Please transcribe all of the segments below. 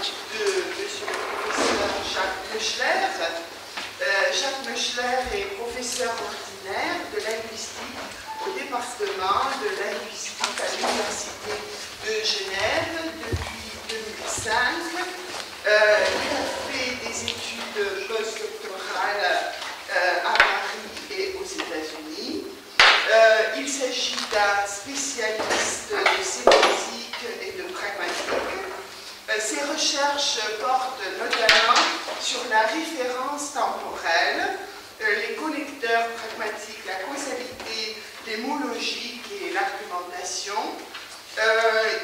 de monsieur le professeur Jacques Meuchler. Jacques Meuchler est professeur ordinaire de linguistique au département de linguistique à l'Université de Genève depuis 2005. Il a fait des études postdoctorales à Paris et aux États-Unis. Il s'agit d'un spécialiste de sémantique et de pragmatique. Ses recherches portent notamment sur la référence temporelle, les connecteurs pragmatiques, la causalité, les mots logiques et l'argumentation.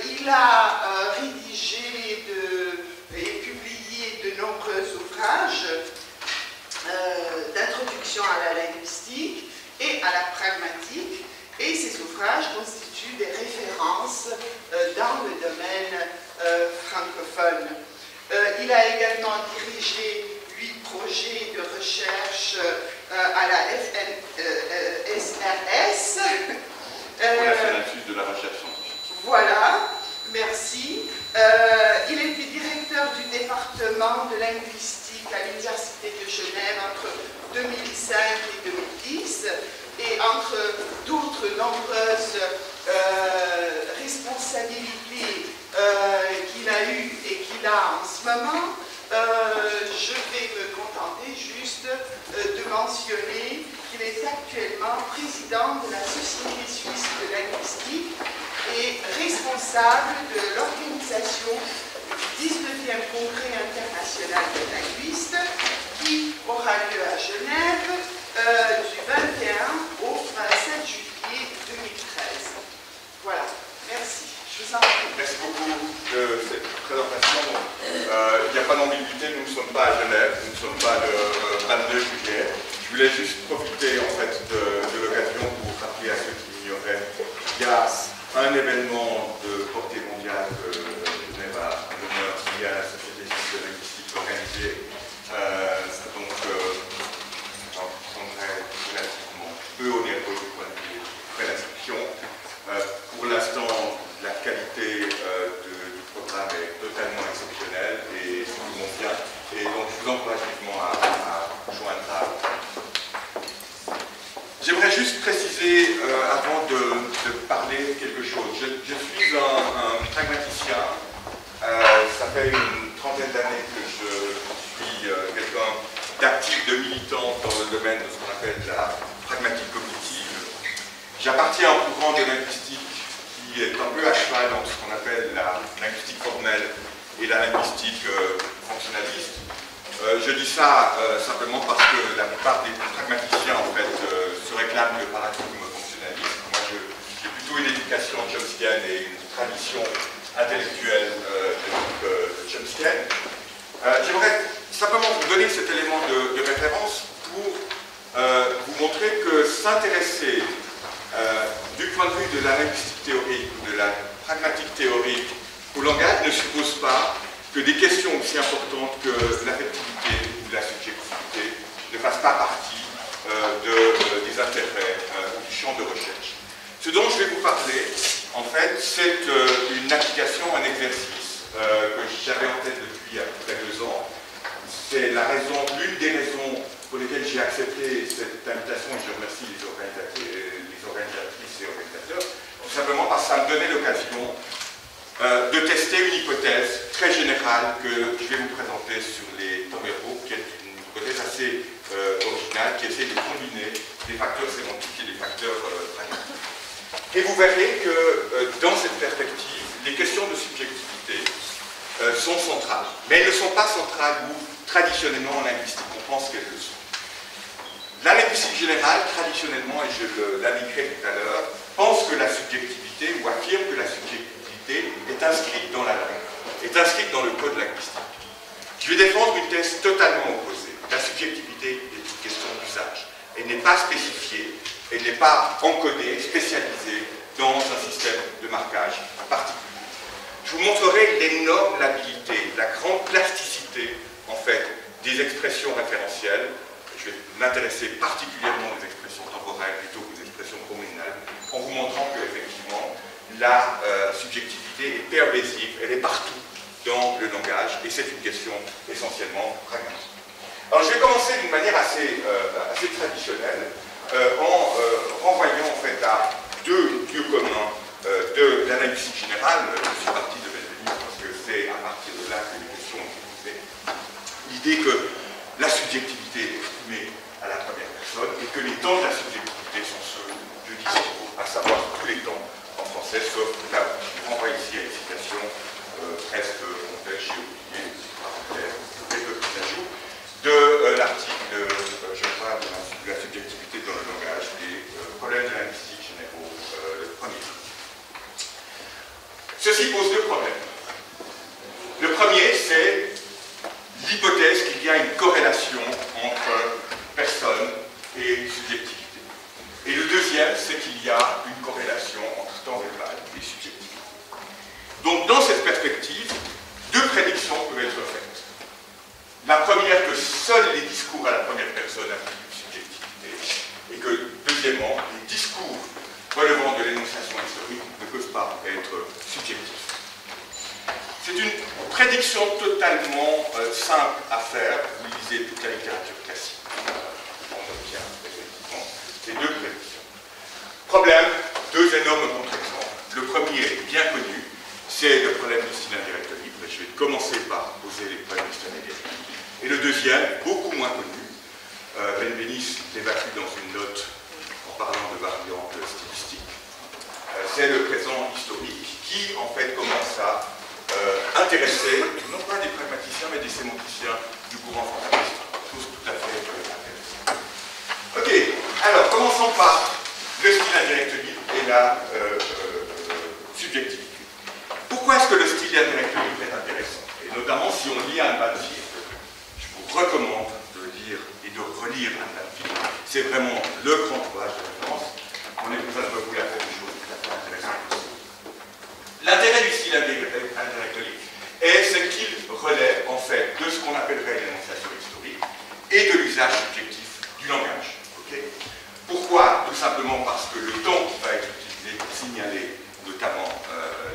Il a rédigé et publié de nombreux ouvrages d'introduction à la linguistique et à la pragmatique, et ces ouvrages constituent des références dans le domaine francophone. Il a également dirigé 8 projets de recherche à la SRS. Pour la Sénatus de la recherche scientifique. Voilà, merci. Il était directeur du département de linguistique à l'Université de Genève entre 2005 et 2010, et entre d'autres nombreuses responsabilités qu'il a eues et qu'il a en ce moment, je vais me contenter juste de mentionner qu'il est actuellement président de la Société suisse de linguistique et responsable de l'organisation du 19e Congrès international des linguistes qui aura lieu à Genève du 21 au 27 juillet 2013. Voilà, merci. Je vous en prie. Merci beaucoup de cette présentation. Il n'y a pas d'ambiguïté, nous ne sommes pas à Genève, nous ne sommes pas le 22 juillet. Je voulais juste profiter en fait de l'occasion pour rappeler à ceux qui m'ignoraient qu'il y a un événement de portée mondiale que Genève a l'honneur lié à la Société suisse de linguistique organisée. Donc, j'en prendrai relativement peu onéreux du point de vue de l'inscription. Pour l'instant, la qualité du programme est totalement exceptionnelle et tout le monde vient. Et donc, je vous encourage vivement à joindre à. J'aimerais juste préciser, avant de parler quelque chose, je suis un pragmaticien. Ça fait une trentaine d'années que je suis quelqu'un d'actif, de militant dans le domaine de ce qu'on appelle la pragmatique cognitive. J'appartiens au courant de linguistique qui est un peu à cheval entre ce qu'on appelle la linguistique formelle et la linguistique fonctionnaliste. Je dis ça simplement parce que la plupart des pragmaticiens en fait se réclament le paradigme fonctionnaliste. Moi j'ai plutôt une éducation chomskienne et une tradition intellectuelle chomskienne. J'aimerais simplement vous donner cet élément de référence pour vous montrer que s'intéresser du point de vue de la linguistique théorique ou de la pragmatique théorique au langage ne suppose pas que des questions aussi importantes que l'affectivité ou la subjectivité ne fassent pas partie des intérêts ou du champ de recherche. Ce dont je vais vous parler, en fait, c'est une application, un exercice que j'avais en tête depuis à peu près 2 ans. C'est l'une des raisons pour lesquelles j'ai accepté cette invitation, et je remercie les organisatrices et organisateurs, tout simplement parce que ça me donnait l'occasion de tester une hypothèse très générale que je vais vous présenter sur les temps verbaux, qui est une hypothèse assez originale, qui essaie de combiner des facteurs sémantiques et des facteurs pragmatiques. Et vous verrez que dans cette perspective, les questions de subjectivité sont centrales. Mais elles ne sont pas centrales où, traditionnellement, en linguistique, on pense qu'elles le sont. La linguistique générale, traditionnellement, et je l'indiquerai tout à l'heure, pense que la subjectivité, ou affirme que la subjectivité est inscrite dans la langue, est inscrite dans le code linguistique. Je vais défendre une thèse totalement opposée. La subjectivité est une question d'usage. Elle n'est pas spécifiée, elle n'est pas encodée, spécialisée dans un système de marquage particulier. Je vous montrerai l'énorme labilité, la grande plasticité, en fait, des expressions référentielles. Je vais m'intéresser particulièrement aux expressions temporelles plutôt qu'aux expressions pronominales, en vous montrant qu'effectivement, la subjectivité est pervasive, elle est partout dans le langage, et c'est une question essentiellement pragmatique. Alors je vais commencer d'une manière assez traditionnelle, en renvoyant en fait à deux lieux communs de l'analyse générale. Je suis parti de Benveniste parce que c'est à partir de là que les questions ont été posées. L'idée que la subjectivité est exprimée à la première personne et que les temps de la subjectivité sont ceux de discours, à savoir tous les temps en français, sauf là, je renvoie ici à une citation presque complète, j'ai oublié quelques petits ajouts, de l'article, je crois, de la subjectivité dans le langage des problèmes de linguistique généraux, le premier. Ceci pose deux problèmes. Le premier, c'est l'hypothèse qu'il y a une corrélation entre personne et subjectivité. Et le deuxième, c'est qu'il y a une corrélation entre temps verbal et subjectivité. Donc, dans cette perspective, deux prédictions peuvent être faites. La première, que seuls les discours à la première personne impliquent une subjectivité, et que, deuxièmement, les discours relevant de l'énonciation historique ne peuvent pas être subjectifs. C'est une prédiction totalement simple à faire. Vous lisez toute la littérature classique. On obtient effectivement ces deux prédictions. Problème, deux énormes contre-exemples. Le premier est bien connu, c'est le problème du style indirect libre. Je vais commencer par poser les problèmes du style indirect libre. Et le deuxième, beaucoup moins connu, Benveniste l'évacue dans une note en parlant de variantes stylistiques, c'est le présent historique qui en fait commence à intéresser, non pas des pragmaticiens, mais des sémanticiens du courant fantasiste. Chose tout à fait intéressante. Ok, alors commençons par le style indirect libre et la subjectivité. Pourquoi est-ce que le style indirect libre est intéressant? Et notamment si on lit Anne Banfield, je vous recommande de lire et de relire Anne Banfield. C'est vraiment le grand ouvrage de référence. On est besoin de vous la faire des choses tout à fait intéressantes. L'intérêt du style indirect libre c'est qu'il relève en fait de ce qu'on appellerait l'énonciation historique et de l'usage subjectif du langage. Okay. Pourquoi? Tout simplement parce que le temps qui va être utilisé pour signaler notamment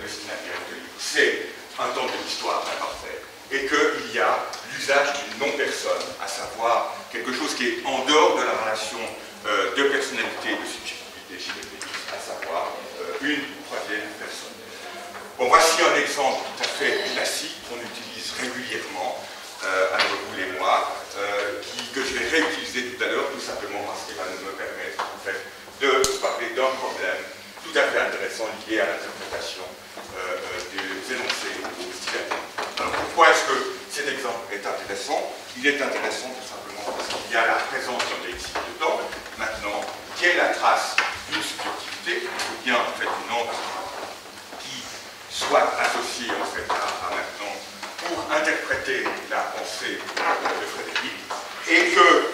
le style indirect libre, c'est un temps de l'histoire imparfait et qu'il y a l'usage d'une non-personne, à savoir quelque chose qui est en dehors de la relation de personnalité et de subjectivité chez les pays, à savoir une troisième personne. Bon, voici un exemple tout à fait classique qu'on utilise régulièrement, avec vous et moi, que je vais réutiliser tout à l'heure, tout simplement parce qu'il va me permettre en fait, de parler d'un problème tout à fait intéressant lié à l'interprétation des énoncés au style indirect. Alors pourquoi est-ce que cet exemple est intéressant? Il est intéressant tout simplement parce qu'il y a la présence d'un lexique de temps, maintenant, qui est la trace d'une subjectivité, ou bien en fait une encre qui soit associée en fait à maintenant pour interpréter la pensée de Frédéric, et que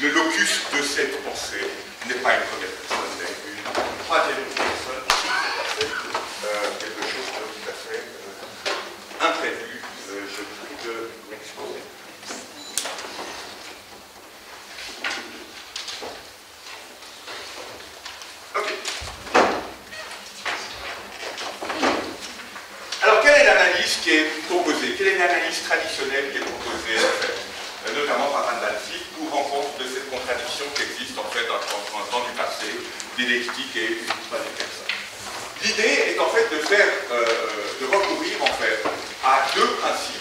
le locus de cette pensée n'est pas une première personne, mais une troisième personne qui est quelque chose de tout à fait imprévu. Je prie de m'exposer. Ok. Alors, quelle est l'analyse qui est proposée? Quelle est l'analyse traditionnelle qui est proposée, en fait, notamment par Anne Banfield, pour rendre compte de cette contradiction qui existe, en fait, entre un temps du passé, dialectique et une troisième personne? L'idée est, en fait, de recourir, en fait, à deux principes,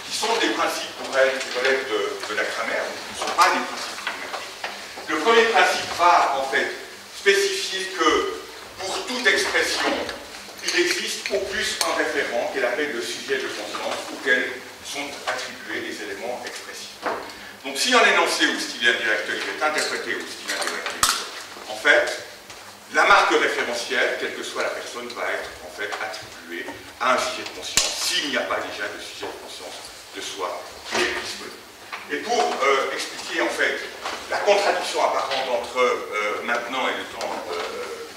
qui sont des principes, pour elle, qui relèvent de la grammaire, qui ne sont pas des principes pragmatiques. Le premier principe va, en fait, spécifier que, pour toute expression, il existe au plus un référent qu'elle appelle le sujet de conscience auquel sont attribués les éléments expressifs. Donc si un énoncé au style indirect est interprété au style indirect, en fait, la marque référentielle, quelle que soit la personne, va être en fait attribuée à un sujet de conscience s'il n'y a pas déjà de sujet de conscience de soi qui est disponible. Et pour expliquer en fait la contradiction apparente entre maintenant et le temps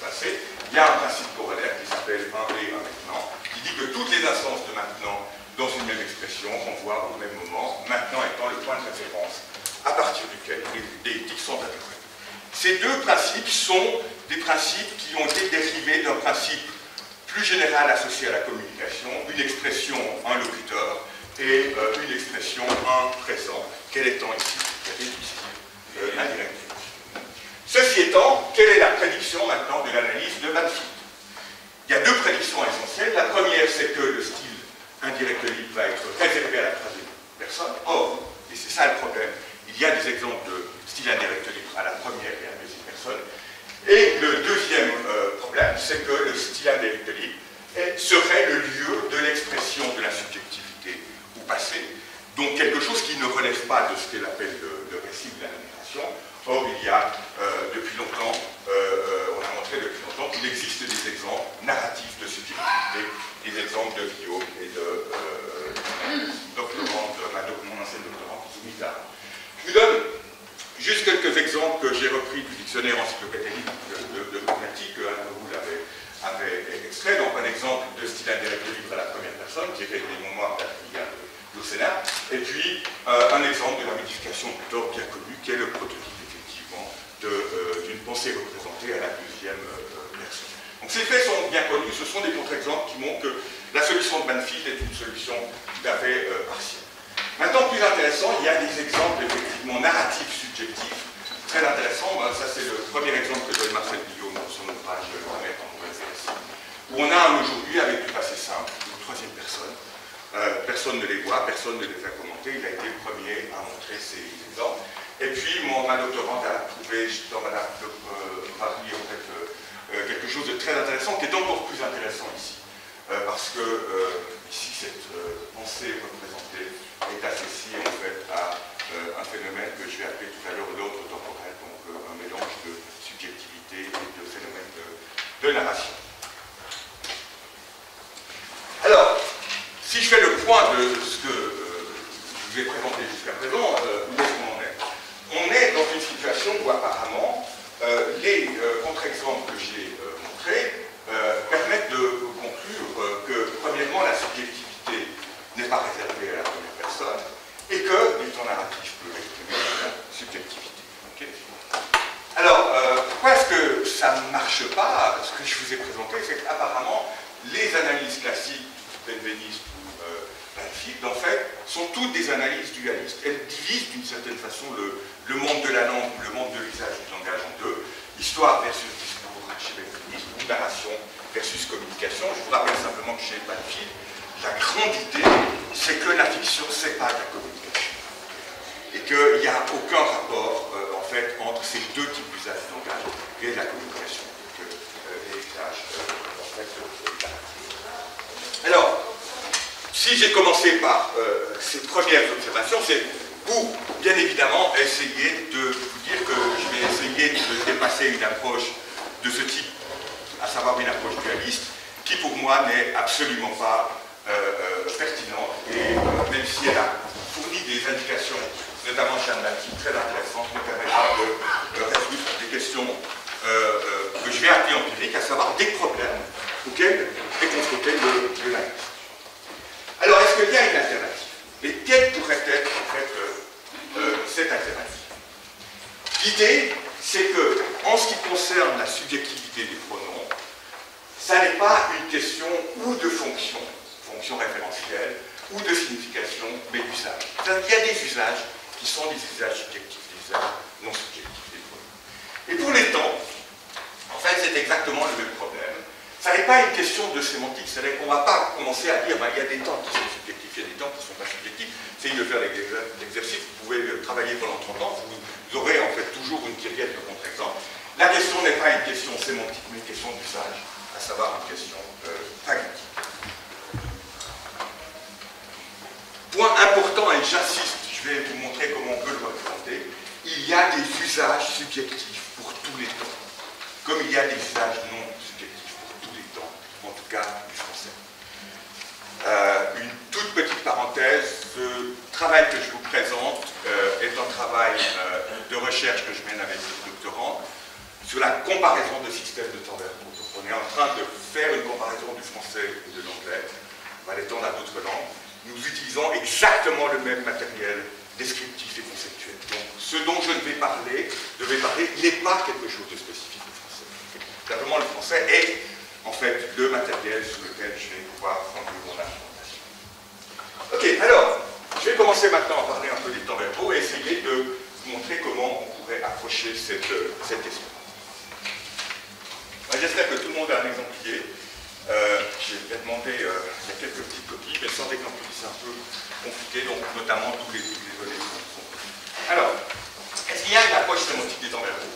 passé, il y a un principe corollaire qui s'appelle un et un maintenant, qui dit que toutes les instances de maintenant dans une même expression renvoient au même moment, maintenant étant le point de référence à partir duquel les déictiques sont interprétés. Ces deux principes sont des principes qui ont été dérivés d'un principe plus général associé à la communication, une expression, un locuteur, et une expression un présent, quel étant ici du style indirect. Ceci étant, quelle est la prédiction maintenant de l'analyse de Banfield? Il y a deux prédictions essentielles. La première, c'est que le style indirect libre va être réservé à la troisième personne. Or, et c'est ça le problème, il y a des exemples de style indirect libre à la première et à la deuxième personne. Et le deuxième problème, c'est que le style indirect libre serait le lieu de l'expression de la subjectivité au passé, donc quelque chose qui ne relève pas de ce qu'elle appelle le récit de la narration. Or, il y a depuis longtemps, on a montré depuis longtemps qu'il existe des exemples narratifs de subjectivité, des exemples de Guillaume et de mon ancien doctorant, Zumita. Je vous donne juste quelques exemples que j'ai repris du dictionnaire encyclopédique de grammatique, que vous l'avez extrait. Donc, un exemple de style indirect libre à la première personne, qui est fait des mémoires d'Adrien au Sénat, et puis un exemple de la modification d'ordre bien connu, qui est le prototype d'une pensée représentée à la deuxième personne. Donc ces faits sont bien connus, ce sont des contre-exemples qui montrent que la solution de Banfield est une solution tout à fait partielle. Maintenant, plus intéressant, il y a des exemples effectivement narratifs subjectifs, très intéressants. Ça c'est le premier exemple que donne Marcel Guillaume dans son ouvrage Grammaire temporelle récit, où on a un aujourd'hui avec du passé simple, une troisième personne. Personne ne les voit, personne ne les a commentés, il a été le premier à montrer ces exemples. Et puis, ma doctorante a trouvé dans Madame Paris en fait, quelque chose de très intéressant, qui est encore plus intéressant ici. Parce que ici, cette pensée représentée est associée en fait à un phénomène que je vais appeler tout à l'heure l'ordre temporel, donc un mélange de subjectivité et de phénomène de narration. Alors, si je fais le point de ce que je vous ai présenté jusqu'à présent, où est-ce qu'on en est? On est dans une situation où apparemment les contre-exemples que j'ai montrés permettent de conclure que premièrement la subjectivité n'est pas réservée à la première personne et que les temps narratifs peuvent exprimer la subjectivité. Okay. Alors, pourquoi est-ce que ça ne marche pas? Ce que je vous ai présenté, c'est qu'apparemment les analyses classiques, benveniste ou Banfield, en fait, sont toutes des analyses dualistes. Elles divisent d'une certaine façon le monde de la langue ou le monde de l'usage du langage en deux, histoire versus discours chez Benveniste, ou narration versus communication. Je vous rappelle simplement que chez Banfield, la grande idée, c'est que la fiction, c'est pas de la communication. Et qu'il n'y a aucun rapport, en fait, entre ces deux types d'usage du langage et la communication, que l'héritage, en fait, alors, si j'ai commencé par ces premières observations, c'est pour, bien évidemment, essayer de vous dire que je vais essayer de dépasser une approche de ce type, à savoir une approche dualiste, qui pour moi n'est absolument pas pertinente, et même si elle a fourni des indications, notamment chez Anne Banfield, très intéressantes, me permettra de résoudre des questions que je vais appeler empiriques, à savoir des problèmes auxquels est confronté le linguiste. Alors, est-ce qu'il y a une alternative? Et quelle pourrait être, en fait, cette alternative? L'idée, c'est que, en ce qui concerne la subjectivité des pronoms, ça n'est pas une question ou de fonction référentielle, ou de signification, mais d'usage. Il y a des usages qui sont des usages subjectifs, des usages non subjectifs des pronoms. Et pour les temps, en fait, c'est exactement le même problème. Ça n'est pas une question de sémantique, c'est-à-dire qu'on ne va pas commencer à dire il y a des temps qui sont subjectifs, il y a des temps qui ne sont pas subjectifs. Essayez de faire l'exercice, vous pouvez travailler pendant 30 ans, vous aurez en fait toujours une kyrielle de contre-exemples. La question n'est pas une question sémantique, mais une question d'usage, à savoir une question pragmatique. Point important, et j'insiste, je vais vous montrer comment on peut le représenter, il y a des usages subjectifs pour tous les temps, comme il y a des usages non subjectifs pour tous les temps, en tout cas du français. Une toute petite parenthèse, ce travail que je vous présente est un travail de recherche que je mène avec le doctorant sur la comparaison de systèmes de temps verbaux. Donc on est en train de faire une comparaison du français et de l'anglais, on va l'étendre à d'autres langues. Nous utilisons exactement le même matériel descriptif et conceptuel. Donc, ce dont je vais parler n'est pas quelque chose de spécifique au français. Simplement, le français est, en fait, le matériel sur lequel je vais pouvoir prendre mon argumentation. Ok, alors, commencer maintenant à parler un peu des temps verbaux et essayer de vous montrer comment on pourrait approcher cette question. J'espère que tout le monde a un exemplaire. J'ai demandé, il y a quelques petites copies, mais sans exemplaire, c'est un peu compliqué, donc notamment tous les données sont. Alors, est-ce qu'il y a une approche sémantique des temps verbaux?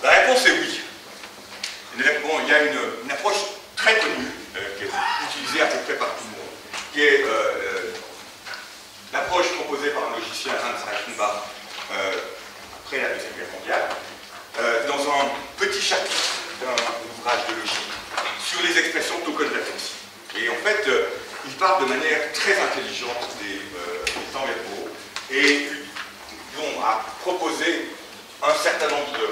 La réponse est oui. Il y a une approche très connue, qui est utilisée à peu près par tout le monde, qui est l'approche proposée par un logicien Hans Reichenbach après la Deuxième Guerre mondiale, dans un petit chapitre d'un ouvrage de logique sur les expressions token réflexives. Et en fait, il parle de manière très intelligente des temps verbaux et a proposé un certain nombre de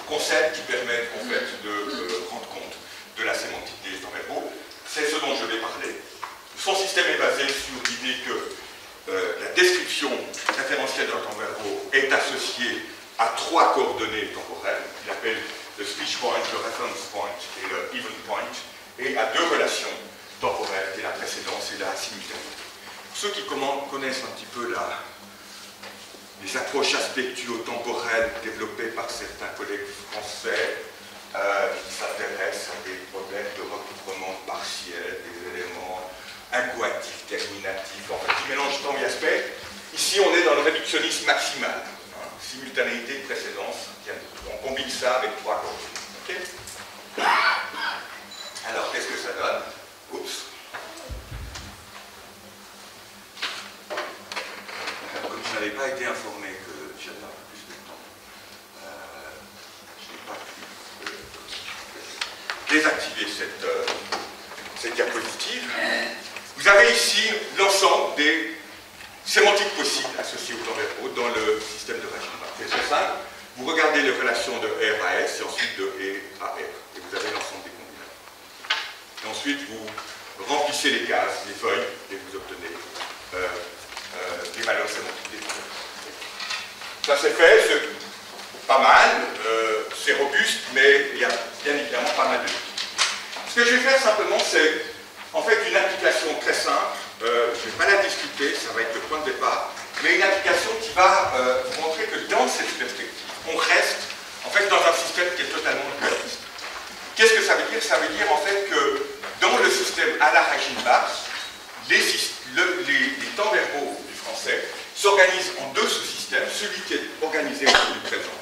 concepts qui permettent en fait de rendre compte de la sémantique des temps verbaux. C'est ce dont je vais parler. Son système est basé sur l'idée que la description référentielle d'un temps verbal est associée à 3 coordonnées temporelles, qu'il appelle le speech point, le reference point et le event point, et à 2 relations temporelles, qui est la précédence et la simultanéité. Pour ceux qui connaissent un petit peu les approches aspectuo-temporelles développées par certains collègues français, qui s'intéressent à des problèmes de recouvrement partiel, des éléments incoatifs, terminatifs, en fait, qui mélangent temps et aspect. Ici, on est dans le réductionnisme maximal. Simultanéité, précédence, on combine ça avec 3 coordonnées. Okay. Alors, qu'est-ce que ça donne? Oups. Comme je n'avais pas été informé que j'avais un peu plus de temps, je n'ai pas pu désactiver cette diapositive. Vous avez ici l'ensemble des sémantiques possibles associées aux temps verbaux dans le système de Reichenbach. C'est très simple. Vous regardez les relations de R à S et ensuite de E à R. Et vous avez l'ensemble des combinaisons. Et ensuite, vous remplissez les cases, les feuilles, et vous obtenez des valeurs sémantiques des temps verbaux. Ça c'est fait, c'est pas mal, c'est robuste, mais il y a bien évidemment pas mal de limites. Ce que je vais faire simplement, c'est en fait une application très simple. Je ne vais pas la discuter, ça va être le point de départ, mais une application qui va vous montrer que dans cette perspective, on reste en fait dans un système qui est totalement dualiste. Qu'est-ce que ça veut dire? Ça veut dire en fait que dans le système à la Reichenbach, les temps verbaux du français s'organisent en 2 sous-systèmes, celui qui est organisé autour du présent,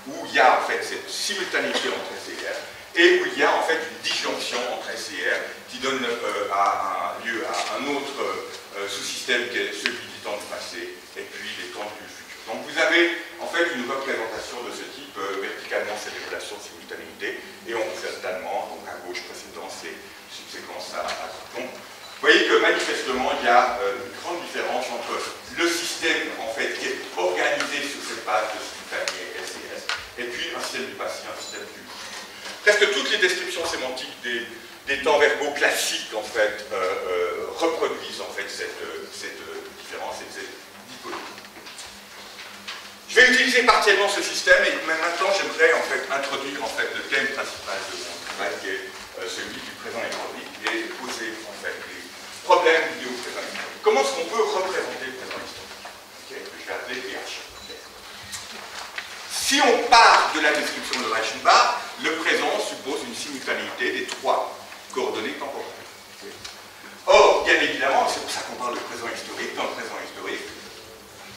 où il y a en fait cette simultanéité entre S et R, et où il y a en fait une disjonction entre S et R qui donne lieu à un autre sous-système qui est celui du temps du passé et puis les temps du futur. Donc vous avez en fait une représentation de ce type, verticalement c'est des relations de simultanéité et horizontalement, donc à gauche précédence et subséquence à droite. Donc vous voyez que manifestement il y a une grande différence entre le système en fait qui est organisé sur cette base de simultané S et S et puis un système du passé, un système du futur. Presque toutes les descriptions sémantiques des temps verbaux classiques en fait reproduisent en fait cette différence et cette dichotomie. Je vais utiliser partiellement ce système et maintenant j'aimerais en fait introduire en fait le thème principal de mon travail qui est celui du présent historique et poser en fait les problèmes liés au présent historique. Comment est-ce qu'on peut représenter le présent historique? Okay, je vais appeler PH. Okay. Si on part de la description de Reichenbach, le présent suppose une simultanéité des 3 coordonnées temporelles. Okay. Or, bien évidemment, c'est pour ça qu'on parle de présent historique, dans le présent historique,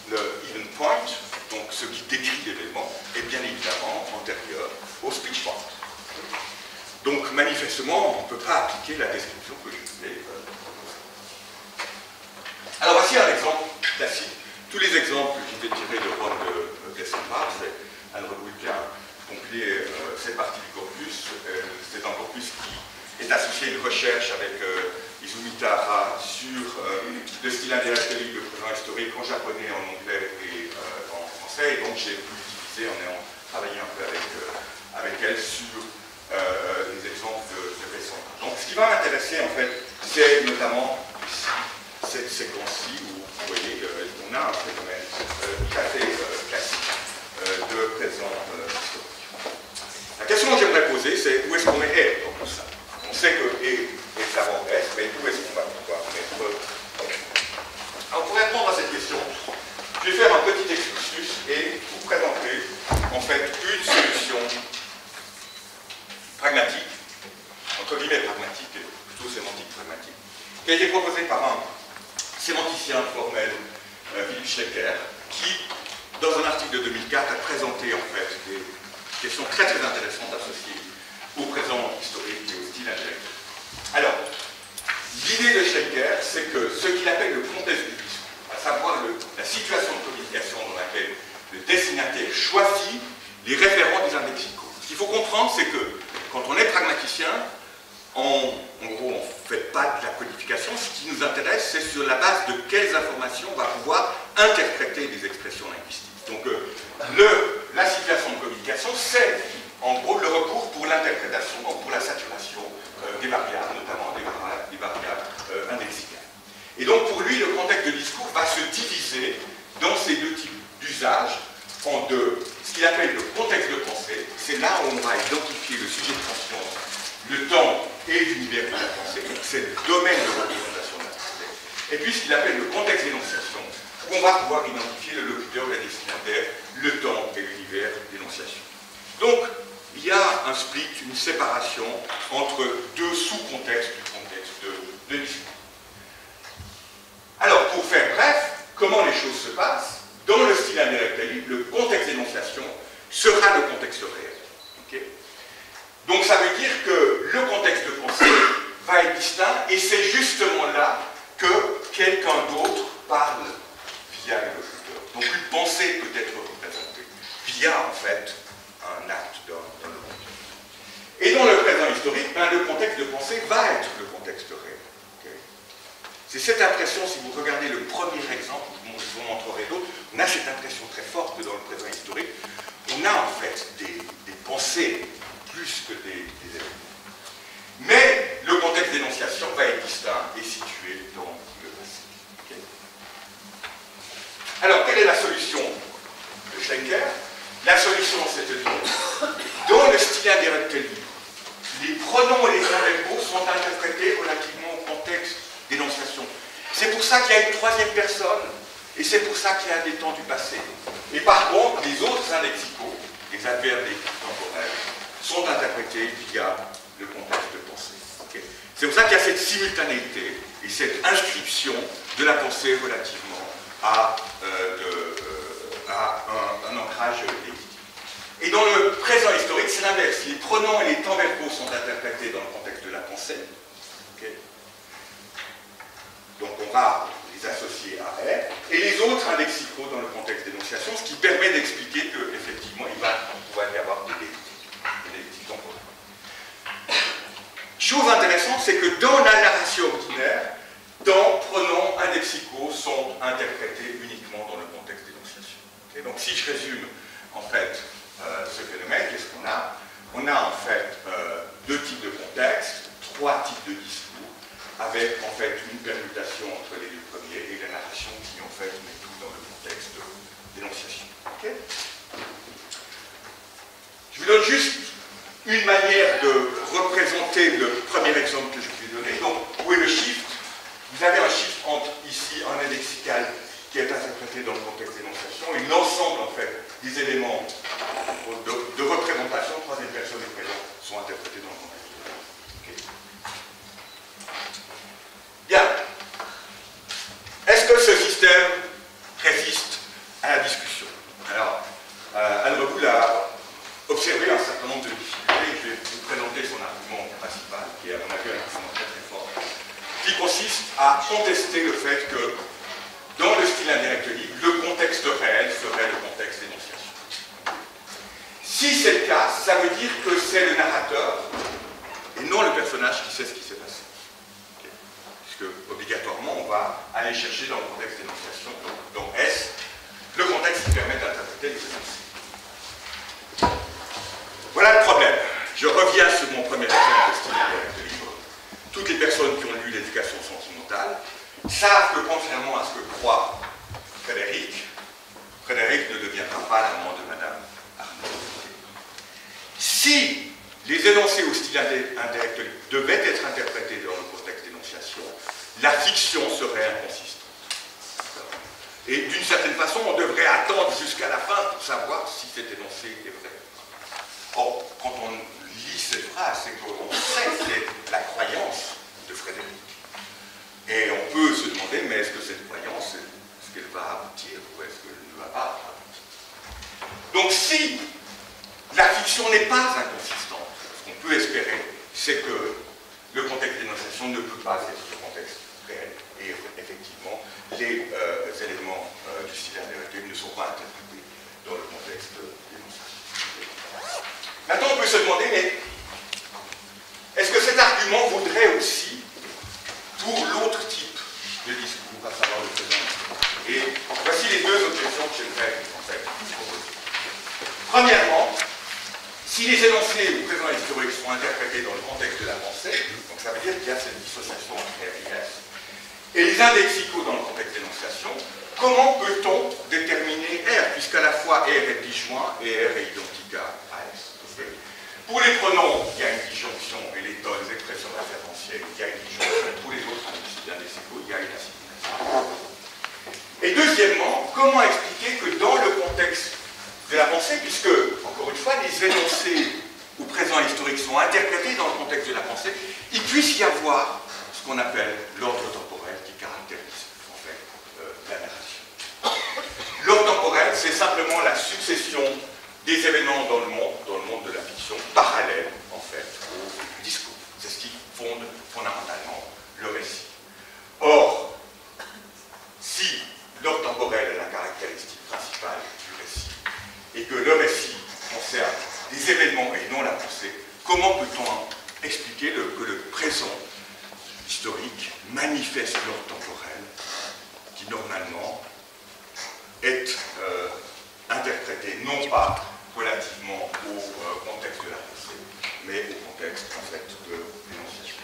le event point, donc ce qui décrit l'événement, est bien évidemment antérieur au speech point. Donc, manifestement, on ne peut pas appliquer la description que je voulais proposer. Alors, voici un exemple classique. Tous les exemples que je vais tirer de Ron de Gessenbach, c'est un rubricain complet, cette partie du corpus. C'est un corpus qui est associé à une recherche avec Izumi Tahara sur le style intellectuel de présent historique en japonais, en anglais et en français. Et donc j'ai pu l'utiliser en ayant travaillé un peu avec elle sur les exemples de récents. Donc ce qui va m'intéresser en fait, c'est notamment ici, cette séquence-ci où vous voyez qu'on a un phénomène tout à fait classique de présent historique. La question que j'aimerais poser, c'est où est-ce qu'on met R dans tout ça? On sait que E est avant S, mais où est-ce qu'on va pouvoir mettre R? Alors pour répondre à cette question, qui a été proposé par un sémanticien formel, Philippe Schlecker, qui, dans un article de 2004, a présenté en fait des questions très très intéressantes associées au présent historique et au style intellectuel. Alors, l'idée de Schlecker, c'est que ce qu'il appelle le contexte du discours, à savoir la situation de communication dans laquelle le destinataire choisit les référents des indexicaux. Ce qu'il faut comprendre, c'est que quand on est pragmaticien, en gros, on ne fait pas de la codification. Ce qui nous intéresse, c'est sur la base de quelles informations on va pouvoir interpréter des expressions linguistiques. Donc, la situation de communication, c'est en gros le recours pour l'interprétation, donc pour la saturation des variables, notamment des variables indexicales. Et donc, pour lui, le contexte de discours va se diviser dans ces deux types d'usages en deux. Ce qu'il appelle le contexte de pensée, c'est là où on va identifier le sujet de conscience, le temps et l'univers de la pensée, c'est le domaine de représentation de la pensée. Et puis ce qu'il appelle le contexte d'énonciation, où on va pouvoir identifier le locuteur, le destinataire, le temps et l'univers d'énonciation. Donc, il y a un split, une séparation entre deux sous-contextes du contexte de discours. Alors, pour faire bref, comment les choses se passent? Dans le style indirect, le contexte d'énonciation sera le contexte réel. Okay? Donc ça veut dire que le contexte de pensée va être distinct, et c'est justement là que quelqu'un d'autre parle via le locuteur. Donc une pensée peut être représentée via en fait un acte dans le locuteur. Et dans le présent historique, ben, le contexte de pensée va être le contexte réel. Okay? C'est cette impression, si vous regardez le premier exemple, je vous montrerai d'autres, on a cette impression très forte que dans le présent historique, on a en fait des pensées plus que des événements. Mais le contexte d'énonciation va être distinct et situé dans le passé. Okay? Alors, quelle est la solution de Schlecker? La solution, c'est de dire, dans le style indirect libre, les pronoms et les verbaux sont interprétés relativement au contexte d'énonciation. C'est pour ça qu'il y a une troisième personne, et c'est pour ça qu'il y a des temps du passé. Et par contre, les autres indexicaux, les adverbes temporels, sont interprétés via le contexte de pensée. Okay? C'est pour ça qu'il y a cette simultanéité et cette inscription de la pensée relativement à un ancrage linguistique. Et dans le présent historique, c'est l'inverse. Les pronoms et les temps verbaux sont interprétés dans le contexte de la pensée. Okay? Donc on va les associer à R, et les autres indexicaux dans le contexte d'énonciation, ce qui permet d'expliquer qu'effectivement, il va pouvoir y avoir des dialectiques temporelles. Chose intéressante, c'est que dans la narration ordinaire, temps, pronoms, indexicaux sont interprétés uniquement dans le contexte d'énonciation. Okay? Donc si je résume en fait ce phénomène, qu'est-ce qu'on a? On a en fait deux types de contextes, trois types de discours, avec en fait une permutation entre les deux premiers et la narration qui en fait met tout dans le contexte d'énonciation. Okay? Je vous donne juste une manière de représenter le premier exemple que je vous ai donné. Donc, où est le shift? Vous avez un shift entre ici un indexical qui est interprété dans le contexte d'énonciation et l'ensemble en fait des éléments de représentation, troisième personne et présent, sont interprétés dans le contexte d'énonciation. Okay? Bien. Est-ce que ce système résiste à la discussion? Alors, Anne Reboul a observé un certain nombre de difficultés. Je vais vous présenter son argument principal, qui est à mon avis un argument très très fort, qui consiste à contester le fait que, dans le style indirect libre, le contexte réel serait le contexte d'énonciation. Si c'est le cas, ça veut dire que c'est le narrateur, et non le personnage qui sait ce qui s'est passé. Okay. Puisque, obligatoirement, on va aller chercher dans le contexte d'énonciation, dans S, le contexte qui permet d'interpréter les énoncés. Voilà le problème. Je reviens sur mon premier exemple de style indirect libre. Toutes les personnes qui ont lu l'éducation sentimentale savent que, contrairement à ce que croit Frédéric ne deviendra pas l'amant de Madame Arnaud. Si les énoncés au style indirect libre devaient être interprétés dans le contexte d'énonciation, la fiction serait inconsistante. Et d'une certaine façon, on devrait attendre jusqu'à la fin pour savoir si cet énoncé est vrai. Or, quand on lit cette phrase, c'est qu'on sait que c'est la croyance de Frédéric. Et on peut se demander, mais est-ce que cette croyance, est-ce qu'elle va aboutir ou est-ce qu'elle ne va pas aboutir? Donc si la fiction n'est pas inconsistante, ce qu'on peut espérer, c'est que le contexte d'énonciation ne peut pas être le contexte réel. Et effectivement, les éléments du style narratif ne sont pas interprétés dans le contexte d'énonciation. Maintenant, on peut se demander, mais est-ce que cet argument vaudrait aussi pour l'autre type de discours, à savoir le présent? Et voici les deux objections que j'aimerais en fait proposer. Premièrement, si les énoncés ou présents historiques sont interprétés dans le contexte de la pensée, donc ça veut dire qu'il y a cette dissociation entre R et S, et les indexicaux dans le contexte d'énonciation, comment peut-on déterminer R, puisqu'à la fois R est disjoint et R est identique à S? Pour les pronoms, il y a une disjonction, et les expressions référentielles, il y a une disjonction. Pour les autres indexicaux, il y a une assimilation. Et deuxièmement, comment expliquer que dans le contexte de la pensée, puisque, encore une fois, les énoncés ou présents historiques sont interprétés dans le contexte de la pensée, il puisse y avoir ce qu'on appelle l'ordre temporel qui caractérise, en fait, la narration. L'ordre temporel, c'est simplement la succession des événements dans le monde de la fiction, parallèles, en fait, au discours. C'est ce qui fonde fondamentalement le récit. Or, si l'ordre temporel est la caractéristique principale du récit, et que le récit concerne des événements et non la pensée, comment peut-on expliquer que le présent historique manifeste l'ordre temporel qui, normalement, est interprété non pas relativement au contexte de la pensée, mais au contexte, en fait, de l'énonciation.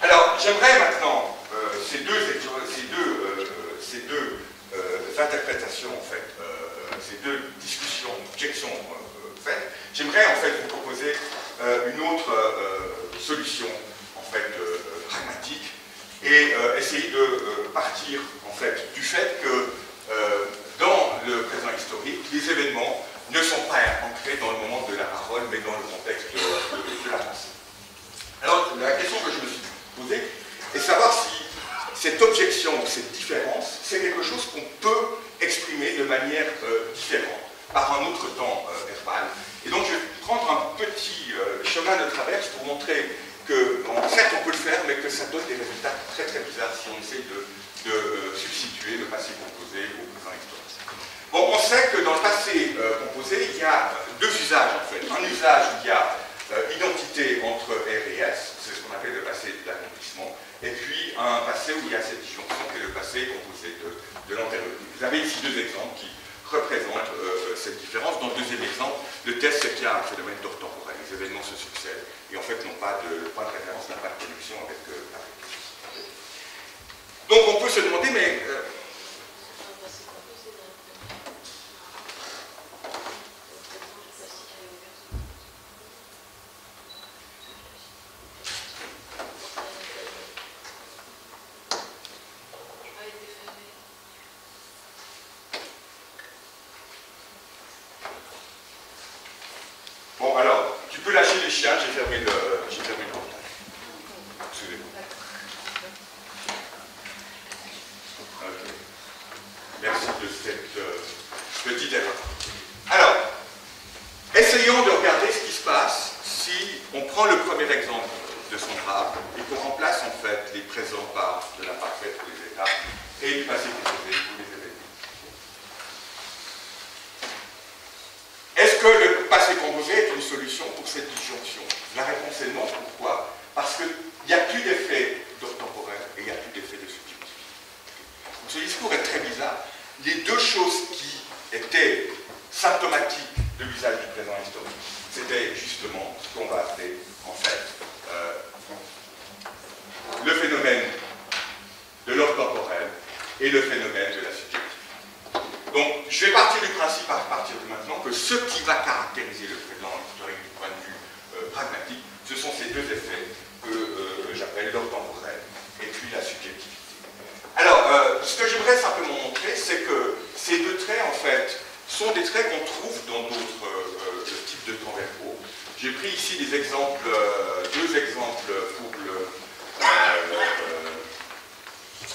Alors, j'aimerais maintenant ces deux interprétations, en fait, ces deux discussions, objections faites, j'aimerais en fait vous proposer une autre solution, en fait, pragmatique, et essayer de partir, en fait, du fait que dans le présent historique, les événements ne sont pas ancrés dans le moment de la parole, mais dans le contexte de la pensée. Alors, la question que je me suis posée est de savoir si cette objection ou cette différence, c'est quelque chose qu'on peut exprimer de manière différente, par un autre temps verbal. Et donc, je vais prendre un petit chemin de traverse pour montrer que, certes, on peut le faire, mais que ça donne des résultats très très bizarres si on essaye de substituer le passé composé au présent historique. Bon, on sait que dans le passé composé, il y a deux usages en fait. Un usage où il y a identité entre R et S, c'est ce qu'on appelle le passé d'accomplissement, et puis un passé où il y a cette disjonction qui est le passé composé de l'antérieur. Vous avez ici deux exemples qui représentent cette différence. Dans le deuxième exemple, le test, c'est qu'il y a un phénomène d'ordre temporel. Les événements se succèdent et en fait n'ont pas de point de référence, n'a pas de connexion avec donc on peut se demander, mais bon, alors, tu peux lâcher les chiens, j'ai fermé le portail. Excusez-moi. Ok. Merci de cette petite erreur. Alors, essayons de regarder ce qui se passe si on prend le premier exemple de son graphe et qu'on remplace en fait les présents par de la parfaite pour les états et du passé composé pour les événements. Est-ce que le passé composé est une solution pour cette disjonction? La réponse est non. Pourquoi? Parce qu'il n'y a plus d'effet d'ordre temporel et il n'y a plus d'effet de subjectivité. Donc ce discours est très bizarre. Les deux choses qui étaient symptomatiques de l'usage du présent historique, c'était justement ce qu'on va appeler en fait le phénomène de l'ordre temporel et le phénomène de la subjectivité. Donc, je vais partir du principe à partir de maintenant que ce qui va caractériser le présent historique du point de vue pragmatique, ce sont ces deux effets que j'appelle l'ordre temporel et puis la subjectivité. Alors, ce que j'aimerais simplement montrer, c'est que ces deux traits, en fait, sont des traits qu'on trouve dans d'autres types de temps verbaux. J'ai pris ici des exemples, deux exemples pour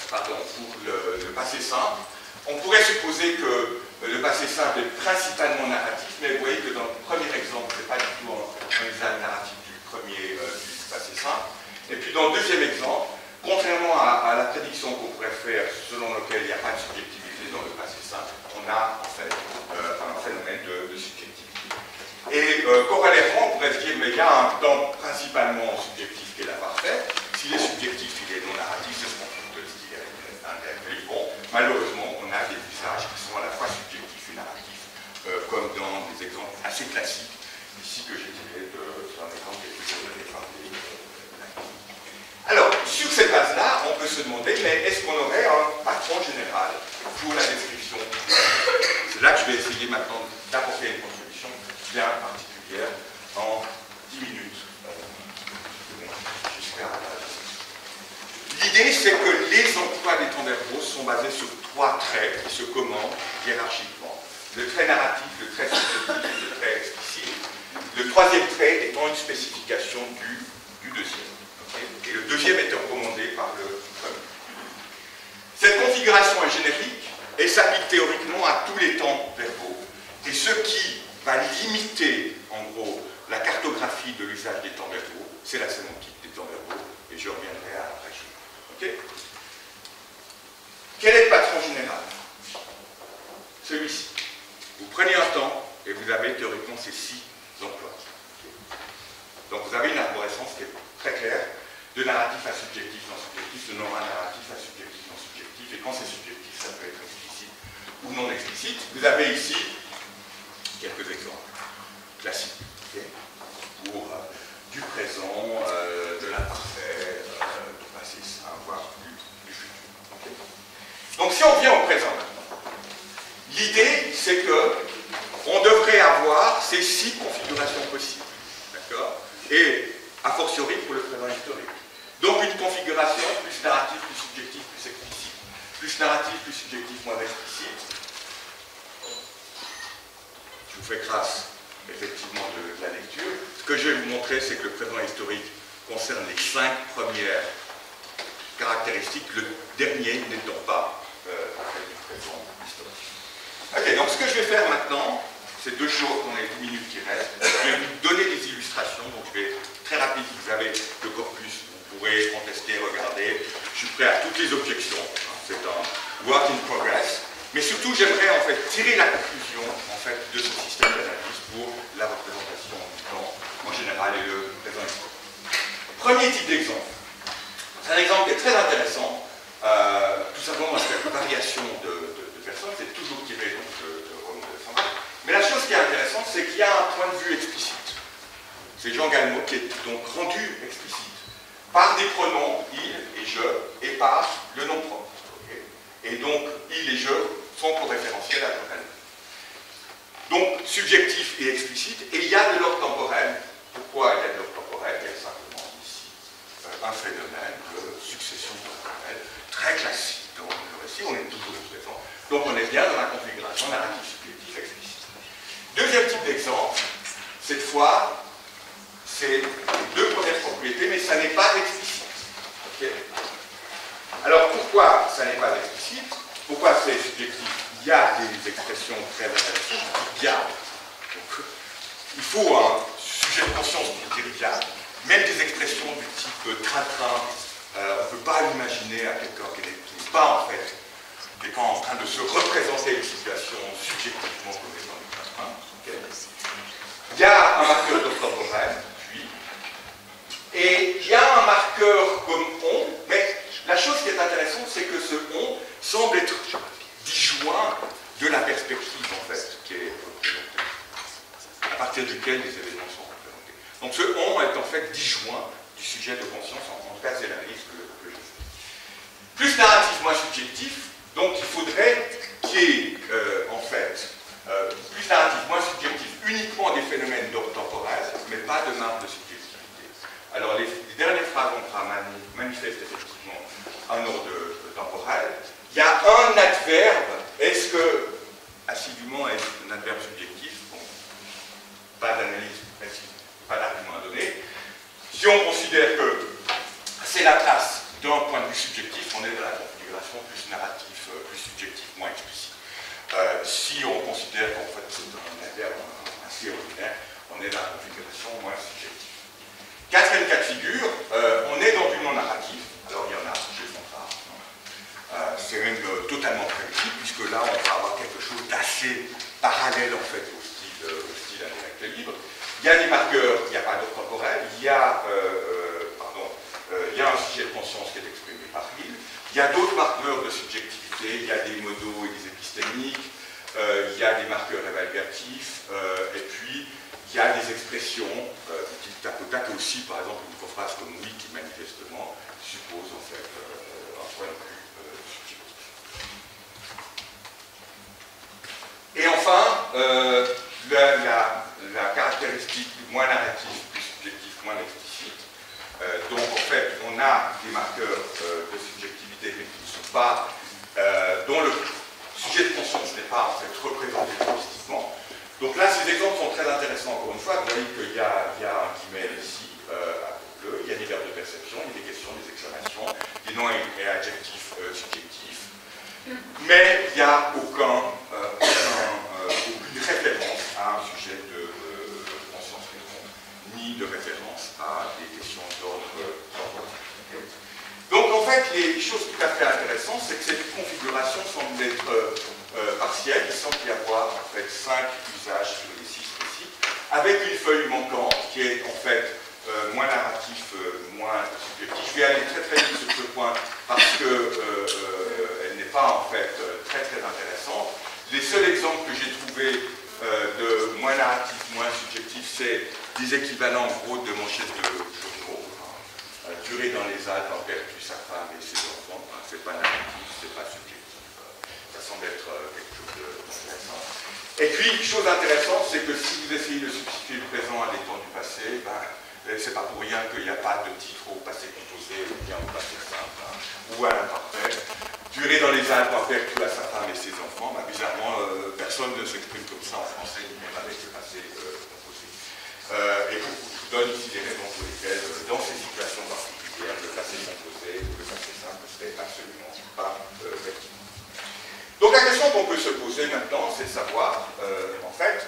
pour le passé simple. On pourrait supposer que le passé simple est principalement narratif, mais vous voyez que dans le premier exemple, ce n'est pas du tout un usage narratif du passé simple. Et puis dans le deuxième exemple, contrairement à la prédiction qu'on pourrait faire selon laquelle il n'y a pas de subjectivité dans le passé simple, on a en fait un phénomène de subjectivité. Et corrélairement, on pourrait se dire, mais il y a un temps principalement subjectif qui est l'imparfait. S'il est subjectif, il est non narratif, c'est ce qu'on trouve de ce qu'il est indirect. Bon, malheureusement, on a des usages qui sont à la fois subjectifs et narratifs, comme dans des exemples assez classiques, ici que j'ai tiré sur un exemple qui est toujours donné par des. Alors, sur cette base-là, on peut se demander, mais est-ce qu'on aurait un patron général pour la description? C'est là que je vais essayer maintenant d'apporter une contribution bien particulière en 10 minutes. L'idée, c'est que les emplois des temps verbaux sont basés sur 3 traits qui se commandent hiérarchiquement. Le trait narratif, le trait subjectif et le trait explicite. Le troisième trait étant une spécification du deuxième. Et le deuxième étant commandé par le premier. Cette configuration est générique et s'applique théoriquement à tous les temps verbaux. Et ce qui va limiter, en gros, la cartographie de l'usage des temps verbaux, c'est la sémantique des temps verbaux, et je reviendrai après. Okay. Quel est le patron général? Celui-ci. Vous prenez un temps et vous avez théoriquement ces 6 emplois. Donc vous avez une arborescence qui est très claire, de narratif à subjectif non subjectif, de non narratif à subjectif non subjectif, et quand c'est subjectif, ça peut être explicite ou non explicite. Vous avez ici quelques exemples classiques, okay, pour du présent, de l'imparfait, du passé simple, voire du futur. Okay. Donc si on vient au présent maintenant, l'idée c'est que on devrait avoir ces 6 configurations possibles, d'accord, et a fortiori pour le présent historique. Donc une configuration plus narrative, plus subjective, plus explicite. Plus narrative, plus subjectif, moins explicite. Je vous fais grâce, effectivement, de la lecture. Ce que je vais vous montrer, c'est que le présent historique concerne les 5 premières caractéristiques, le dernier n'étant pas du présent historique. Ok, donc ce que je vais faire maintenant, c'est 2 choses dans les 10 minutes qui restent. Je vais vous donner des illustrations, donc je vais très rapide, vous avez le corpus, vous pourrez contester, regarder. Je suis prêt à toutes les objections, c'est un work in progress. Mais surtout, j'aimerais en fait tirer la conclusion en fait, de ce système d'analyse pour la représentation du temps en général et le présent historique. Premier type d'exemple. C'est un exemple qui est très intéressant, tout simplement parce que la variation de personnes, c'est toujours tiré donc, de Romain de Saint-Marc. Mais la chose qui est intéressante, c'est qu'il y a un point de vue explicite. C'est Jean Galmot qui est donc rendu explicite par des pronoms il et je et par le nom propre. Okay. Et donc il et je sont co-référentiels à l'ordre. Donc subjectif et explicite, et il y a de l'ordre temporel. Pourquoi il y a de l'ordre temporel? Il y a simplement ici un phénomène de succession temporelle très classique dans le récit, on est toujours présent. Donc on est bien dans la configuration narrative subjectif explicite. Deuxième type d'exemple, cette fois, c'est les 2 premières propriétés, mais ça n'est pas explicite. Okay. Alors pourquoi ça n'est pas explicite? Pourquoi c'est subjectif? Il y a des expressions très intéressantes, il y a. Donc, il faut un sujet de conscience pour dire il y a, même des expressions du type train-train, on ne peut pas l'imaginer à quelqu'un qui n'est pas en fait, qui n'est pas en train de se représenter une situation subjectivement comme étant du train-train. Okay. Il y a un marqueur de temporel, puis, et il y a un marqueur comme on, mais la chose qui est intéressante, c'est que ce on semble être disjoint de la perspective, en fait, qui est représentée, à partir duquel les événements sont représentés. Donc ce on est en fait disjoint du sujet de conscience, en tout cas c'est l'analyse que je fais. Plus narratif, moins subjectif, donc il faudrait qu'il y ait, en fait, plus narratif, moins subjectif, uniquement des phénomènes d'ordre temporel, mais pas de marque de subjectivité. Alors les dernières phrases manifestent effectivement un ordre temporel. Il y a un adverbe. Est-ce que, assidûment, est-ce un adverbe subjectif? Bon, pas d'analyse précise, pas d'argument à donner. Si on considère que c'est la trace d'un point de vue subjectif, on est dans la configuration c'est même totalement prévisible, puisque là, on va avoir quelque chose d'assez parallèle, en fait, au style indirect libre. Il y a des marqueurs, il n'y a pas d'ordre temporel, il y a un sujet de conscience qui est exprimé par Hill, il y a d'autres marqueurs de subjectivité, il y a des modaux et des épistémiques, il y a des marqueurs évaluatifs, et puis il y a des expressions du tac au tac, et aussi, par exemple, une phrase comme oui qui manifestement suppose en fait un point de vue subjectif. Et enfin, la caractéristique moins narrative, plus subjectif, moins explicite. Donc en fait, on a des marqueurs de subjectivité mais qui ne sont pas, dont le sujet de conscience n'est pas en fait représenté linguistiquement. Donc là, ces exemples sont très intéressants. Encore une fois, vous voyez qu'il y a un guillemets ici, il y a des verbes de perception, il y a des questions, des exclamations, des noms et adjectifs subjectifs, mais il n'y a aucune référence à un sujet de conscience quelconque, ni de référence à des questions d'ordre temporel. Donc en fait, les choses tout à fait intéressantes, c'est que cette configuration semble être partielle, il semble y avoir en fait 5 usages sur les 6 précis, avec une feuille manquante qui est en fait moins narratif, moins subjectif. Je vais aller très très vite sur ce point parce qu'elle n'est pas en fait très très intéressante. Les seuls exemples que j'ai trouvés de moins narratif, moins subjectif, c'est des équivalents en gros de manchettes de journaux. Durée dans les Alpes, en père tue sa femme et ses enfants. C'est pas narratif, c'est pas subjectif. Ça semble être quelque chose d'intéressant. Et puis, chose intéressante, c'est que si vous essayez de substituer le présent à des temps du passé, c'est pas pour rien qu'il n'y a pas de titre au passé composé ou bien au passé simple, ou à l'imparfait. Durée dans les Alpes, en père tue sa femme et ses enfants. Bizarrement, personne ne s'exprime comme ça en français, ni même avec le passé composé. Et je vous donne ici les raisons pour lesquelles, dans ces situations particulières, le passé composé ou le passé simple ne serait absolument pas pertinent. Donc la question qu'on peut se poser maintenant, c'est de savoir, en fait,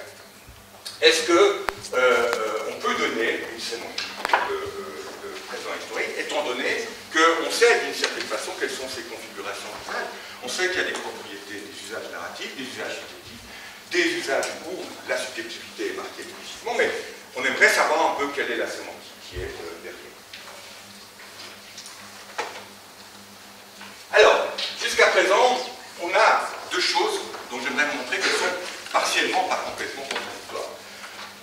est-ce qu'on peut donner une sémantique de présent historique, étant donné qu'on sait d'une certaine façon quelles sont ces configurations mentales. On sait qu'il y a des propriétés, des usages narratifs, des usages subjectifs, des usages où la subjectivité est marquée explicitement, mais on aimerait savoir un peu quelle est la sémantique qui est derrière. Alors, jusqu'à présent, on a deux choses dont j'aimerais vous montrer qu'elles sont partiellement, pas complètement contradictoires.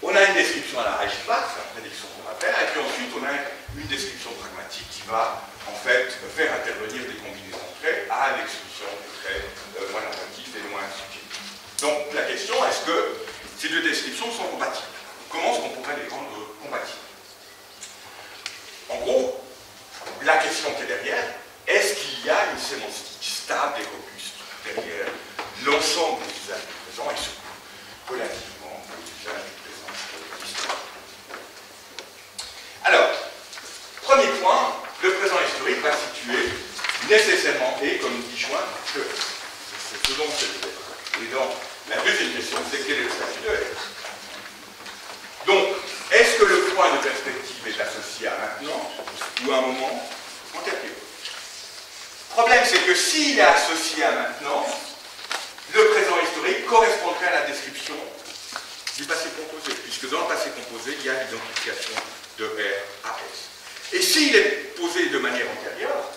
On a une description à la Reichenbach, c'est la prédiction qu'on va faire, et puis ensuite on a une description pragmatique qui va en fait faire intervenir des combinaisons de traits à l'exclusion des traits moins narratifs et moins subjectifs. Donc la question, est-ce que ces deux descriptions sont compatibles? Comment est-ce qu'on pourrait les rendre compatibles? En gros, la question qui est derrière, est-ce qu'il y a une sémantique stable et robuste derrière l'ensemble des usages du présent et surtout relativement aux usages du présent historique? Alors, premier point, le présent historique va situer nécessairement et, comme dit Join, que c'est ce dont c'est le débat. Et donc, la deuxième question, c'est quel est le statut de R? Donc, est-ce que le point de perspective est associé à maintenant ou à un moment antérieur? Le problème, c'est que s'il est associé à maintenant, le présent historique correspondrait à la description du passé composé, puisque dans le passé composé, il y a l'identification de R à S. Et s'il est posé de manière antérieure,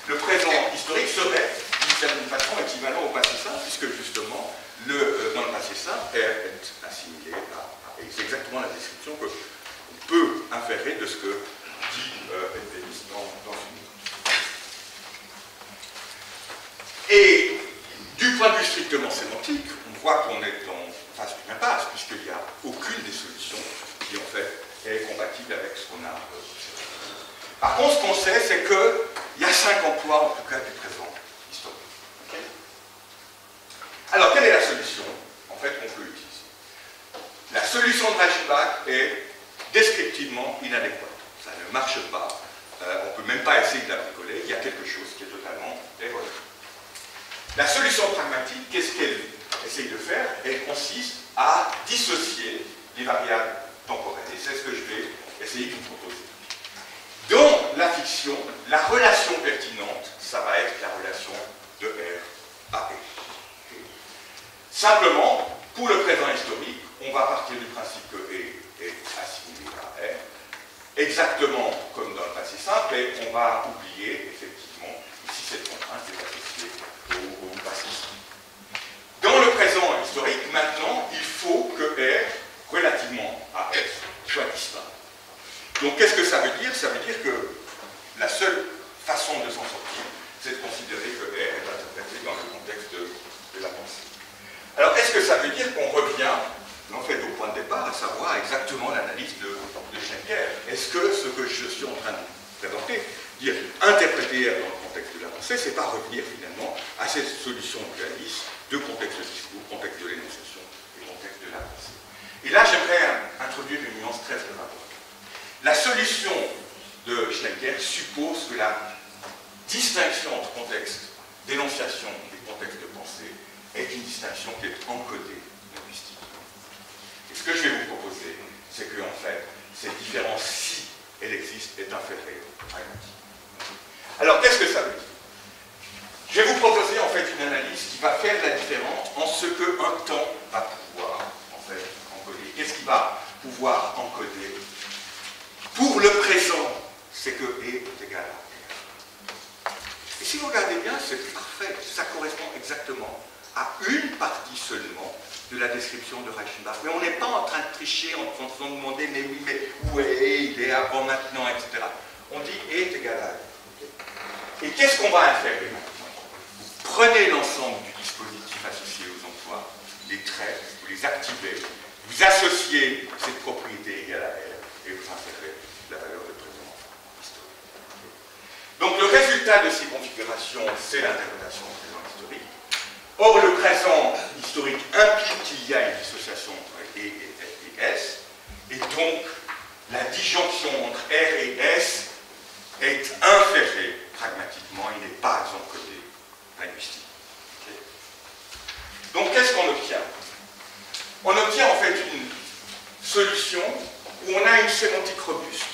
le présent historique serait, d'une certaine façon, équivalent au passé simple, puisque justement, dans le passé simple, R est assimilé à A. Et c'est exactement la description qu'on peut inférer de ce que dit Edvenis dans une note. Et du point de vue strictement sémantique, on voit qu'on est en face d'une impasse, puisqu'il n'y a aucune des solutions qui, en fait, est compatible avec ce qu'on a observé. Par contre, ce qu'on sait, c'est qu'il y a 5 emplois, en tout cas, du présent historique. Okay. Alors, quelle est la solution, en fait, qu'on peut utiliser? La solution de Reichenbach est descriptivement inadéquate. Ça ne marche pas. On ne peut même pas essayer de la bricoler. Il y a quelque chose qui est totalement erroné. La solution pragmatique, qu'est-ce qu'elle essaye de faire? Elle consiste à dissocier les variables temporelles. Et c'est ce que je vais essayer de vous proposer. Dans la fiction, la relation pertinente, ça va être Simplement, pour le présent historique, on va partir du principe que E est assimilé à R, exactement comme dans le passé simple, et on va oublier, effectivement, ici cette contrainte est associée au passé simple. Dans le présent historique, maintenant, il faut que R, relativement à F, soit distinct. Donc, qu'est-ce que ça veut dire? Ça veut dire que la seule façon de s'en sortir, c'est de considérer que R est interprété dans le contexte de la pensée. Alors, est-ce que ça veut dire qu'on revient, en fait, au point de départ, à savoir exactement l'analyse de Schenker? Est-ce que ce que je suis en train de présenter, dire interpréter dans le contexte de la pensée, c'est pas revenir finalement à cette solution dualiste de contexte de discours, contexte de l'énonciation et contexte de la pensée? Et là, j'aimerais introduire une nuance très très importante. La solution de Schenker suppose que la distinction entre contexte d'énonciation et contexte de pensée est une distinction qui est encodée linguistiquement. Et ce que je vais vous proposer, c'est que, en fait, cette différence, si elle existe, est inférieure à pragmatique. Alors, qu'est-ce que ça veut dire? Je vais vous proposer, en fait, une analyse qui va faire la différence en ce qu'un temps va pouvoir, en fait, encoder. Qu'est-ce qui va pouvoir encoder? Pour le présent, c'est que E est égal à R. Et si vous regardez bien, c'est parfait. Ça correspond exactement à une partie seulement de la description de Reichenbach. Mais on n'est pas en train de tricher en se demander, mais oui, mais où est E? Il est avant, maintenant, etc. On dit E est égal à R. Et qu'est-ce qu'on va inférer maintenant? Vous prenez l'ensemble du dispositif associé aux emplois, les traits, vous les activez, vous associez cette propriété égale à R, et vous inférez la valeur de présent historique. Donc le résultat de ces configurations, c'est l'interprétation du présent historique. Or, le présent historique implique qu'il y a une dissociation entre E et S, et donc la disjonction entre R et S est inférée pragmatiquement, il n'est pas encodé linguistiquement. Okay. Donc, qu'est-ce qu'on obtient? On obtient en fait une solution où on a une sémantique robuste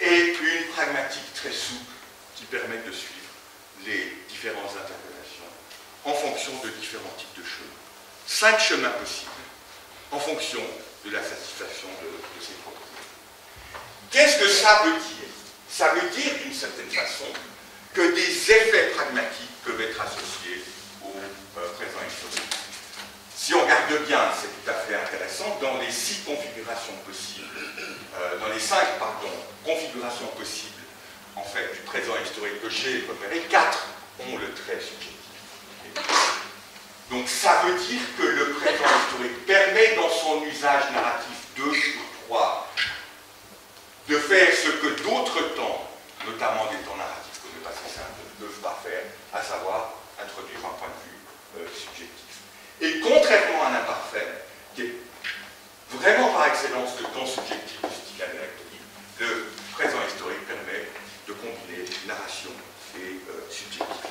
et une pragmatique très souple qui permet de suivre les différentes interprétations en fonction de différents types de chemins. 5 chemins possibles en fonction de la satisfaction de ces propriétés. Qu'est-ce que ça veut dire? Ça veut dire d'une certaine façon que des effets pragmatiques peuvent être associés au présent historique. Si on regarde bien, c'est tout à fait intéressant, dans les 6 configurations possibles, dans les 5, configurations possibles, en fait, du présent historique que j'ai repéré, 4 ont le trait subjectif. Donc ça veut dire que le présent historique permet dans son usage narratif 2 sur 3 de faire ce que d'autres temps, notamment des temps narratifs comme le passé simple, ne peuvent pas faire, à savoir introduire un point de vue subjectif. Et contrairement à l'imparfait, qui est vraiment par excellence le temps subjectif du style anecdotique, le présent historique permet de combiner narration et subjectivité.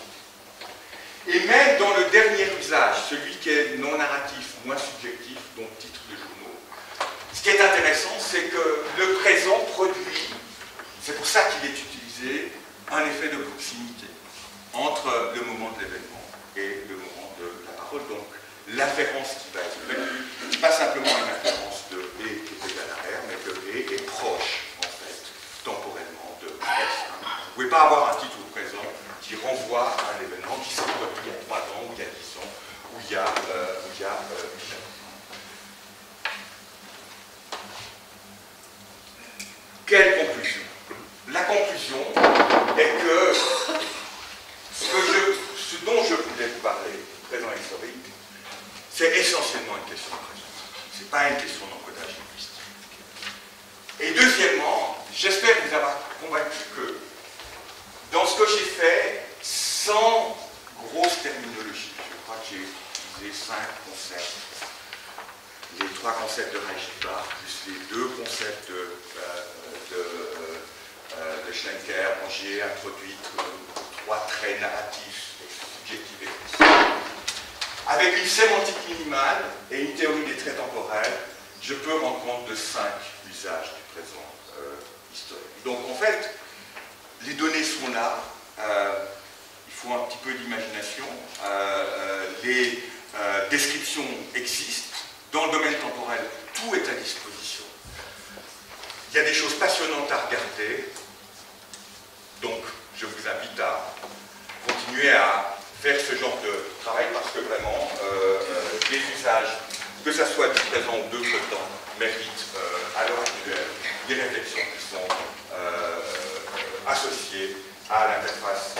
Et même dans le dernier usage, celui qui est non narratif, moins subjectif, donc titre de journaux, ce qui est intéressant, c'est que le présent produit, c'est pour ça qu'il est utilisé, un effet de proximité entre le moment de l'événement et le moment de la parole. Donc, l'afférence qui va être faite, c'est pas simplement une afférence de E qui est égal à R, mais que E est proche, en fait, temporellement de S. Vous ne pouvez pas avoir un titre au présent qui renvoie à un événement qui s'est produit il y a 3 ans, ou il y a 10 ans, ou il y a 8 ans. Quelle conclusion? La conclusion est que ce dont je voulais vous parler, présent historique, c'est essentiellement une question de présence. Ce n'est pas une question d'encodage linguistique. Et deuxièmement, j'espère vous avoir convaincu que dans ce que j'ai fait, sans grosse terminologie, je crois que j'ai utilisé 5 concepts, les 3 concepts de Reichenbach, plus les 2 concepts de Schenker, dont j'ai introduit 3 traits narratifs, subjectifs et expressifs. Avec une sémantique minimale et une théorie des traits temporels, je peux rendre compte de 5 usages du présent historique. Donc en fait, les données sont là, il faut un petit peu d'imagination. description existe. Dans le domaine temporel, tout est à disposition. Il y a des choses passionnantes à regarder. Donc, je vous invite à continuer à faire ce genre de travail parce que vraiment, les usages, que ce soit du présent ou d'autres temps, méritent à l'heure actuelle des réflexions qui sont associées à l'interface